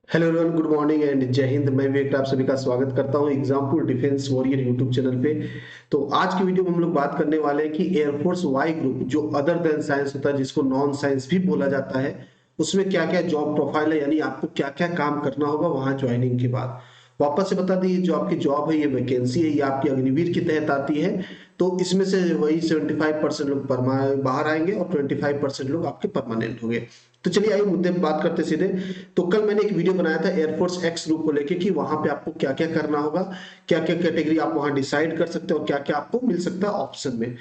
Hello everyone, good morning and जय हिंद। मैं विवेक, आप सभी का स्वागत करता हूं Exampur defence warrior YouTube channel पे। तो आज की वीडियो में हम लोग बात करने वाले हैं कि एयरफोर्स वाई ग्रुप जो अदर देन साइंस होता है, जिसको नॉन साइंस भी बोला जाता है, उसमें क्या क्या जॉब प्रोफाइल है, यानी आपको क्या क्या काम करना होगा वहां ज्वाइनिंग के बाद। वापस से बता दी, जो आपकी जॉब है, ये वैकेंसी है, ये आपकी अग्निवीर के तहत आती है। तो इसमें से वही 75% लोग बाहर आएंगे और 25% लोग आपके परमानेंट होंगे। तो चलिए आइए मुद्दे पे बात करते सीधे। तो कल मैंने एक वीडियो बनाया था एयरफोर्स एक्स ग्रुप को लेके कि वहां पे आपको क्या क्या करना होगा, क्या क्या कैटेगरी आप वहां डिसाइड कर सकते हो और क्या क्या आपको मिल सकता है ऑप्शन में।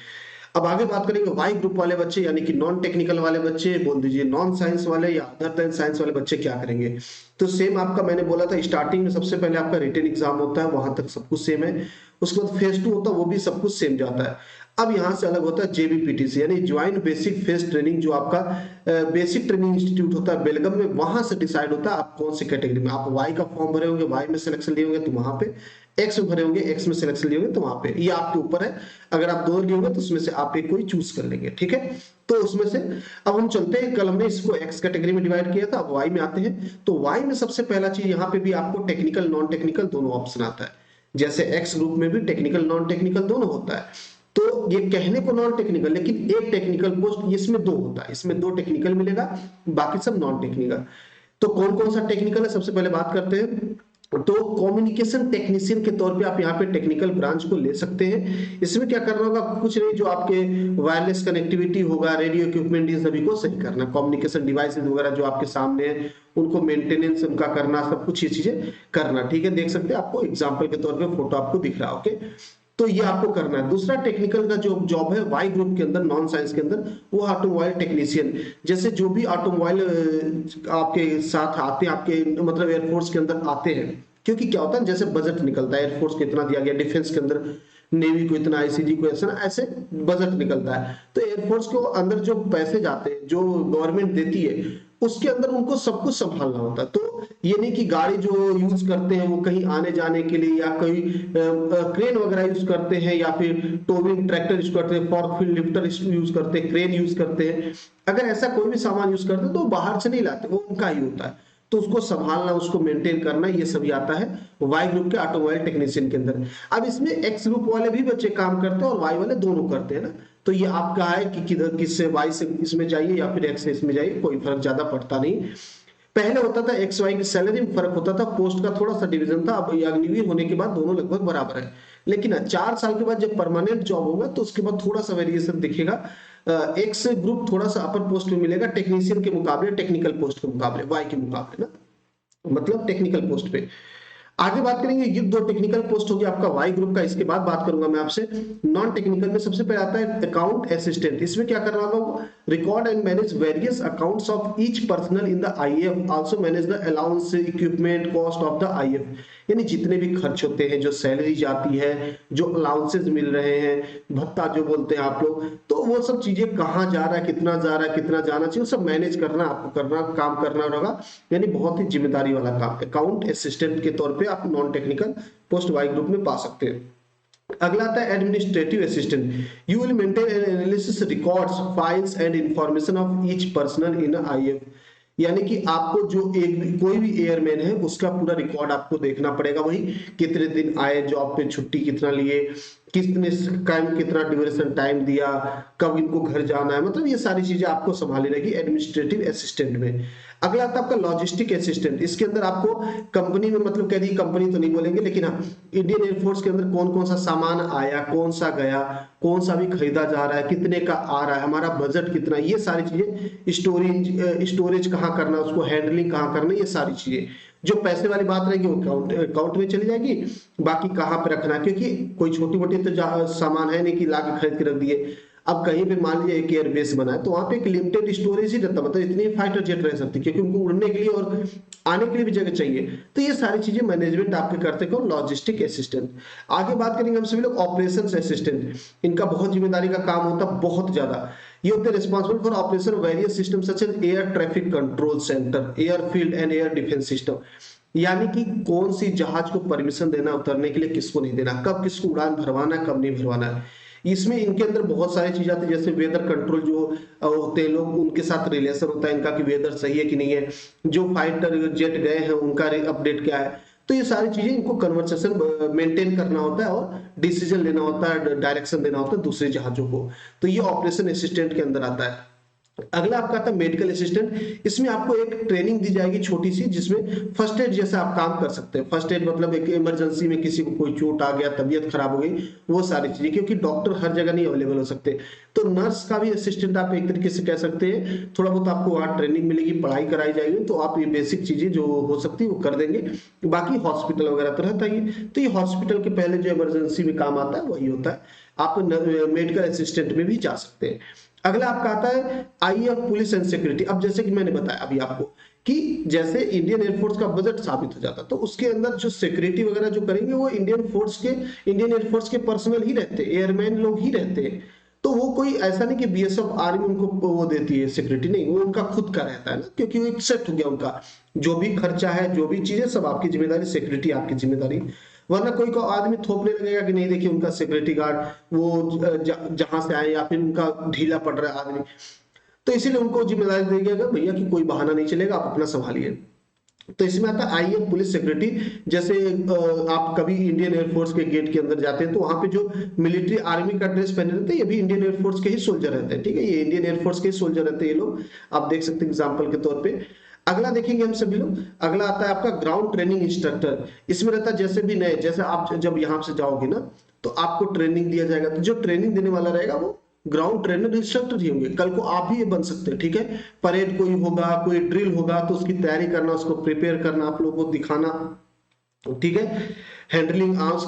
अब आगे बात करेंगे वाई ग्रुप वाले बच्चे, यानी कि नॉन टेक्निकल वाले बच्चे, बोल दीजिए नॉन साइंस वाले या अदर देन साइंस वाले बच्चे क्या करेंगे। तो सेम आपका मैंने बोला था स्टार्टिंग में सबसे पहले आपका रिटन एग्जाम होता है, वहां तक सब कुछ सेम है। उसके बाद फेज 2 होता है, वो भी सब कुछ सेम जाता है। अब यहाँ से अलग होता है जेबीपीटीसी, यानी ज्वाइंट बेसिक फेस ट्रेनिंग, जो आपका बेसिक ट्रेनिंग इंस्टीट्यूट होता है बेलगम में, वहां से डिसाइड होता है आप कौन सी कैटेगरी में। आप वाई का फॉर्म भरे होंगे, वाई में सिलेक्शन लिए होंगे तो वहां पे, एक्स में भरे होंगे, एक्स में सिलेक्शन लिए होंगे तो वहां पे, ये आपके ऊपर है। अगर आप दोनों लिए होंगे तो उसमें से आप एक कोई चूज कर लेंगे, ठीक है। तो उसमें से अब हम चलते हैं, कल हमने इसको एक्स कैटेगरी में डिवाइड किया था, अब वाई में आते हैं। तो वाई में सबसे पहला चीज, यहाँ पे भी आपको टेक्निकल नॉन टेक्निकल दोनों ऑप्शन आता है। जैसे एक्स ग्रुप में भी टेक्निकल नॉन टेक्निकल दोनों होता है। तो ये कहने को नॉन टेक्निकल, लेकिन एक टेक्निकल पोस्ट इसमें दो होता है, इसमें दो टेक्निकल मिलेगा, बाकी सब नॉन टेक्निकल। तो कौन कौन सा टेक्निकल है, सबसे पहले बात करते हैं। तो कम्युनिकेशन टेक्नीशियन के तौर पे आप यहाँ पे टेक्निकल ब्रांच को ले सकते हैं। इसमें क्या करना होगा, कुछ नहीं, जो आपके वायरलेस कनेक्टिविटी होगा, रेडियो इक्विपमेंट, इन सभी को सही करना, कम्युनिकेशन डिवाइसेस वगैरह जो आपके सामने है उनको मेंटेनेंस उनका करना, सब कुछ ये चीजें करना, ठीक है। देख सकते हैं, आपको एग्जाम्पल के तौर पे फोटो आपको दिख रहा है, ओके। तो ये आपको करना है। दूसरा टेक्निकल का जो जॉब है वाई ग्रुप के अंदर, नॉन साइंस के अंदर, वो ऑटोमोबाइल टेक्नीशियन। जैसे जो भी ऑटोमोबाइल आपके साथ आते हैं, आपके मतलब एयरफोर्स के अंदर आते हैं, क्योंकि क्या होता है, जैसे बजट निकलता है, एयरफोर्स को इतना दिया गया, डिफेंस के अंदर नेवी को इतना, आईसीजी को ऐसा, ऐसे बजट निकलता है। तो एयरफोर्स को अंदर जो पैसे जाते हैं, जो गवर्नमेंट देती है, उसके अंदर उनको सब कुछ संभालना होता है। तो ये नहीं कि गाड़ी जो यूज करते हैं वो कहीं आने जाने के लिए, या कोई क्रेन वगैरह यूज करते हैं, या फिर टोविंग ट्रैक्टर यूज करते हैं, फॉर्क फील्ड लिफ्टर यूज करते हैं, क्रेन यूज करते हैं, अगर ऐसा कोई भी सामान यूज करते हैं तो बाहर से नहीं लाते, वो उनका ही होता है। तो उसको संभालना, उसको मेंटेन करना, ये सभी आता है वाई ग्रुप के ऑटोमोबाइल टेक्नीशियन के अंदर। अब इसमें एक्स ग्रुप वाले भी बच्चे काम करते हैं और वाई वाले दोनों करते हैं ना। तो ये आपका है कि किधर, किससे वाई से इसमें जाइए या फिर एक्स से इसमें जाइए, कोई फर्क ज्यादा पड़ता नहीं। पहले होता था एक्स वाई की सैलरी में फर्क होता था, पोस्ट का थोड़ा सा डिवीजन था। अब अग्निवीर होने के बाद दोनों लगभग बराबर है। लेकिन 4 साल के बाद जब परमानेंट जॉब होगा तो उसके बाद थोड़ा सा वेरिएशन दिखेगा। एक्स ग्रुप थोड़ा सा अपर पोस्ट में मिलेगा टेक्नीशियन के मुकाबले, टेक्निकल पोस्ट के मुकाबले, वाई के मुकाबले ना, मतलब टेक्निकल पोस्ट पे। आगे बात करेंगे, ये दो टेक्निकल पोस्ट होगी आपका वाई ग्रुप का। इसके बाद बात करूंगा मैं आपसे नॉन टेक्निकल में। सबसे पहले आता है अकाउंट असिस्टेंट। इसमें क्या करना होगा, record and manage various accounts of each personal in the if, also manage the allowance, equipment, cost of the if. यानी जितने भी खर्च होते हैं, जो सैलरी जाती है, जो अलाउंसेस मिल रहे हैं, भत्ता जो बोलते हैं आप लोग, तो वो सब चीजें कहाँ जा रहा है, कितना जा रहा है, कितना जाना चाहिए, वो सब मैनेज करना आपको, करना, काम करना होगा। यानी बहुत ही जिम्मेदारी वाला काम। अकाउंट असिस्टेंट के तौर पे आप non technical post Y group में पा सकते हैं। अगला आता है administrative assistant. You will maintain and analysis records, files and information of each personal in IAF. यानी कि आपको जो एक भी कोई भी एयरमैन है उसका पूरा रिकॉर्ड आपको देखना पड़ेगा। वही कितने दिन आए जॉब पे, छुट्टी कितना लिए, कितने टाइम, कितना ड्यूरेशन टाइम दिया, कब इनको घर जाना है, मतलब ये सारी चीजें आपको संभाली रहेगी एडमिनिस्ट्रेटिव असिस्टेंट में। अगला आता है आपका लॉजिस्टिक असिस्टेंट। इसके अंदर आपको कंपनी में, मतलब कह दी कंपनी तो नहीं बोलेंगे, लेकिन हाँ, इंडियन एयरफोर्स के अंदर कौन कौन सा सामान आया, कौन सा गया, कौन सा भी खरीदा जा रहा है, कितने का आ रहा है, हमारा बजट कितना, ये सारी चीजें, स्टोरेज कहाँ करना, उसको हैंडलिंग कहाँ करना, ये सारी चीजें। जो पैसे वाली बात रहेगी वो अकाउंट में चली जाएगी। बाकी कहाँ पे रखना, क्योंकि कोई छोटी मोटी तो सामान है नहीं कि लाके खरीद के रख दिए। अब कहीं पे मान लीजिए एक एयरबेस बना है तो वहां पे एक लिमिटेड स्टोरेज ही रहता, मतलब इतनी फाइटर जेट रह सकती है, क्योंकि उनको उड़ने के लिए और आने के लिए भी जगह चाहिए। तो ये सारी चीजें मैनेजमेंट आपके करते कौन, लॉजिस्टिक असिस्टेंट। आगे बात करेंगे हम सभी लोग ऑपरेशंस असिस्टेंट। इनका बहुत जिम्मेदारी का काम होता है, बहुत ज्यादा। ये होते हैं responsible for operation various system such as air traffic control centre, airfield and air defence system. यानी कि कौन सी जहाज को परमिशन देना उतरने के लिए, किसको नहीं देना, कब किसको उड़ान भरवाना, कब नहीं भरवाना है, इसमें इनके अंदर बहुत सारी चीजें आती है, जैसे वेदर कंट्रोल जो होते हैं लोग, उनके साथ रिलेशन होता है इनका कि वेदर सही है कि नहीं है, जो फाइटर जेट गए हैं उनका अपडेट क्या है। तो ये सारी चीजें इनको कन्वर्सेशन मेंटेन करना होता है और डिसीजन लेना होता है, डायरेक्शन देना होता है दूसरे जहाजों को। तो ये ऑपरेशन असिस्टेंट के अंदर आता है। अगला आपका आता है मेडिकल असिस्टेंट। इसमें आपको एक ट्रेनिंग दी जाएगी छोटी सी, जिसमें फर्स्ट एड जैसा आप काम कर सकते हैं। फर्स्ट एड मतलब एक इमरजेंसी में किसी को कोई चोट आ गया, तबीयत खराब हो गई, वो सारी चीजें, क्योंकि डॉक्टर हर जगह नहीं अवेलेबल हो सकते। तो नर्स का भी असिस्टेंट आप एक तरीके से कह सकते हैं। थोड़ा बहुत आपको वहाँ ट्रेनिंग मिलेगी, पढ़ाई कराई जाएगी, तो आप ये बेसिक चीजें जो हो सकती है वो कर देंगे। बाकी हॉस्पिटल वगैरह तो रहता ही है। तो ये हॉस्पिटल के पहले जो इमरजेंसी में काम आता है वही होता है। आप मेडिकल असिस्टेंट में भी जा सकते हैं। अगला आपका आता है आईएएफ पुलिस एंड सिक्योरिटी। अब जैसे कि मैंने बताया अभी आपको कि जैसे इंडियन एयरफोर्स का बजट साबित हो जाता, तो उसके अंदर जो सिक्योरिटी वगैरह जो करेंगे वो इंडियन एयरफोर्स के पर्सनल ही रहते हैं, एयरमैन लोग ही रहते हैं। तो वो कोई ऐसा नहीं कि बीएसएफ आर्मी उनको वो देती है सिक्योरिटी, नहीं, वो उनका खुद का रहता है ना, क्योंकि वो एक सेट हो गया उनका। जो भी खर्चा है, जो भी चीजें, सब आपकी जिम्मेदारी, सिक्योरिटी आपकी जिम्मेदारी। वरना कोई को आदमी थोपने लगेगा कि नहीं देखिए उनका सिक्योरिटी गार्ड वो जहां से आए, या फिर उनका ढीला पड़ रहा है आदमी, तो इसीलिए उनको जिम्मेदारी दी गई भैया कि कोई बहाना नहीं चलेगा, आप अपना संभालिए। तो इसमें आता है आईएएफ पुलिस सिक्योरिटी। जैसे आप कभी इंडियन एयरफोर्स के गेट के अंदर जाते हैं तो वहां पे जो मिलिट्री आर्मी का ड्रेस पहने रहते हैं, ये भी इंडियन एयरफोर्स के ही सोल्जर रहते हैं, ठीक है, ये इंडियन एयरफोर्स के ही सोल्जर रहते हैं ये लोग। आप देख सकते हैं एग्जाम्पल के तौर पे। अगला देखेंगे हम सभी लोग, अगला आता है आपका ग्राउंड ट्रेनिंग इंस्ट्रक्टर। इसमें रहता है जैसे भी नए, जैसे आप जब यहाँ से जाओगे ना, तो आपको ट्रेनिंग दिया जाएगा, तो जो ट्रेनिंग देने वाला रहेगा वो ग्राउंड ट्रेनर इंस्ट्रक्टर ही होंगे। कल को आप भी ये बन सकते हैं, ठीक है। परेड कोई होगा, कोई ड्रिल होगा, तो उसकी तैयारी करना, उसको प्रिपेयर करना, आप लोगों को दिखाना, ठीक है। हैंडलिंग आर्म्स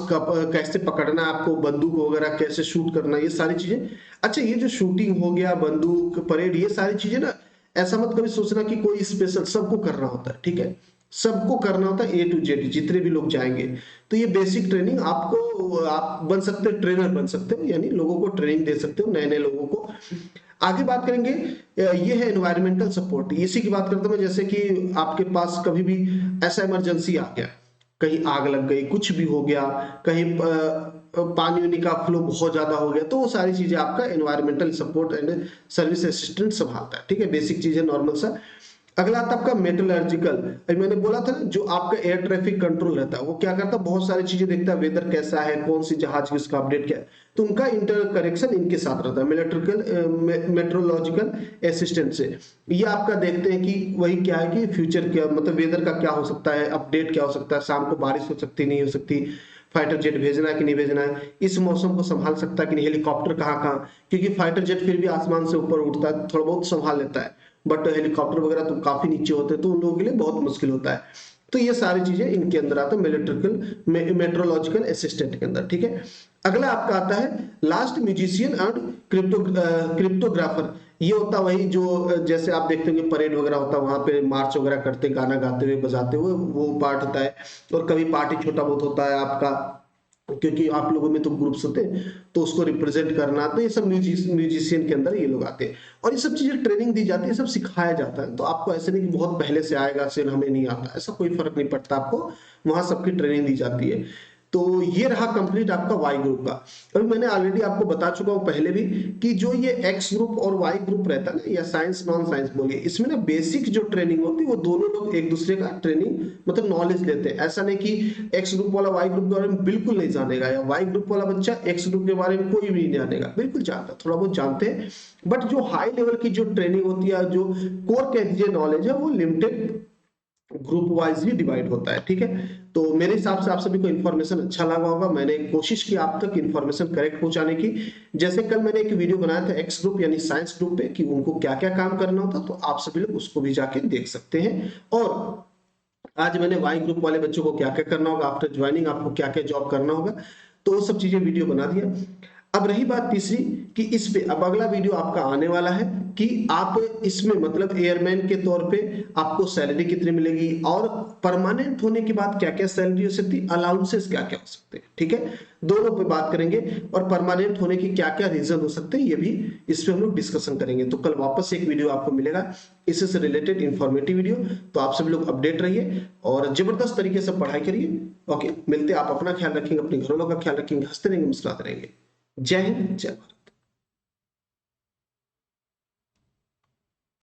कैसे पकड़ना है आपको, बंदूक वगैरह कैसे शूट करना, ये सारी चीजें। अच्छा, ये जो शूटिंग हो गया, बंदूक, परेड, ये सारी चीजें ना, ऐसा मत कभी सोचना कि कोई स्पेशल, सबको करना होता है, ठीक है। सबको करना होता है, A to Z, जितने भी लोग जाएंगे। तो ये बेसिक ट्रेनिंग आपको, आप बन सकते हो, ट्रेनर बन सकते हो, यानी लोगों को ट्रेनिंग दे सकते हो, नए नए लोगों को। आगे बात करेंगे, ये है एनवायरमेंटल सपोर्ट। इसी की बात करता हूं मैं, जैसे कि आपके पास कभी भी ऐसा इमरजेंसी आ गया, कहीं आग लग गई, कुछ भी हो गया, कहीं पानी वानी का फ्लो बहुत ज्यादा हो गया, तो वो सारी चीजें आपका environmental support and service assistant संभालता है, ठीक है, बेसिक चीजें नॉर्मल सा। अगला आता है आपका मेटलर्जिकल। मैंने बोला था जो आपका एयर ट्रैफिक कंट्रोल रहता है, वो क्या करता है, बहुत सारी चीजें देखता है, वेदर कैसा है, कौन सी जहाज की उसका अपडेट क्या है, तो उनका इंटर कनेक्शन इनके साथ रहता है, मेट्रोलॉजिकल असिस्टेंट से। ये आपका देखते हैं कि वही क्या है कि फ्यूचर क्या, मतलब वेदर का क्या हो सकता है, अपडेट क्या हो सकता है, शाम को बारिश हो सकती नहीं हो सकती, फाइटर जेट भेजना है कि नहीं भेजना है, इस मौसम को संभाल सकता है कि नहीं, हेलीकॉप्टर कहाँ कहाँ, क्योंकि फाइटर जेट फिर भी आसमान से ऊपर उठता है, थोड़ा बहुत संभाल लेता है, बट हेलीकॉप्टर वगैरह तो काफी नीचे होते हैं, तो उन लोगों के लिए बहुत मुश्किल होता है। तो ये सारी चीजें इनके अंदर आता है मेट्रोलॉजिकल असिस्टेंट के अंदर, ठीक है। अगला आपका आता है लास्ट म्यूजिशियन एंड क्रिप्टोग्राफर। ये होता वही जो जैसे आप देखते होंगे परेड वगैरह होता है, वहां पे मार्च वगैरह करते, गाना गाते हुए, बजाते हुए, वो पार्ट होता है। और कभी पार्टी छोटा बहुत होता है आपका, क्योंकि आप लोगों में तो ग्रुप्स होते हैं, तो उसको रिप्रेजेंट करना, तो ये सब म्यूजिशियन के अंदर ये लोग आते हैं। और ये सब चीजें ट्रेनिंग दी जाती है, सब सिखाया जाता है। तो आपको ऐसे नहीं कि बहुत पहले से आएगा, सिर्फ हमें नहीं आता, ऐसा कोई फर्क नहीं पड़ता, आपको वहां सबकी ट्रेनिंग दी जाती है। तो ये रहा कंप्लीट आपका वाई ग्रुप का। अभी मैंने ऑलरेडी आपको बता चुका हूं पहले भी कि जो ये एक्स ग्रुप और वाई ग्रुप रहता है ना, या साइंस नॉन साइंस बोलिए, इसमें ना बेसिक जो ट्रेनिंग होती है वो दोनों लोग एक दूसरे का ट्रेनिंग मतलब नॉलेज लेते हैं। ऐसा नहीं कि एक्स ग्रुप वाला वाई ग्रुप के बारे में बिल्कुल नहीं जानेगा, या वाई ग्रुप वाला बच्चा एक्स ग्रुप के बारे में कोई भी नहीं जानेगा, बिल्कुल जानता, थोड़ा बहुत जानते हैं, बट जो हाई लेवल की जो ट्रेनिंग होती है, जो कोर कह दीजिए नॉलेज है, वो लिमिटेड ग्रुप वाइज ही डिवाइड होता है, ठीक है। तो मेरे हिसाब से आप सभी को इन्फॉर्मेशन अच्छा लगा होगा। मैंने कोशिश की आप तक इन्फॉर्मेशन करेक्ट पहुंचाने की। जैसे कल मैंने एक वीडियो बनाया था एक्स ग्रुप यानी साइंस ग्रुप पे कि उनको क्या क्या काम करना होता, तो आप सभी लोग उसको भी जाके देख सकते हैं। और आज मैंने वाई ग्रुप वाले बच्चों को क्या क्या करना होगा, आफ्टर ज्वाइनिंग आपको क्या क्या जॉब करना होगा, तो वो सब चीजें वीडियो बना दिया। अब रही बात तीसरी कि इस पे अब अगला वीडियो आपका आने वाला है कि आप इसमें मतलब एयरमैन के तौर पे आपको सैलरी कितनी मिलेगी, और परमानेंट होने के बाद क्या क्या सैलरी हो सकती है, अलाउंसेस क्या क्या हो सकते हैं, ठीक है, दोनों पे बात करेंगे। और परमानेंट होने के क्या क्या रीजन हो सकते हैं, ये भी इस पे हम लोग डिस्कशन करेंगे। तो कल वापस एक वीडियो आपको मिलेगा इससे से रिलेटेड इंफॉर्मेटिव वीडियो। तो आप सभी लोग अपडेट रहिए और जबरदस्त तरीके से पढ़ाई करिए। ओके, मिलते हैं। आप अपना ख्याल रखेंगे, अपने घरों का ख्याल रखेंगे, हंसते रहेंगे, मुस्कुराते रहेंगे। जय हिंद, जय भारत।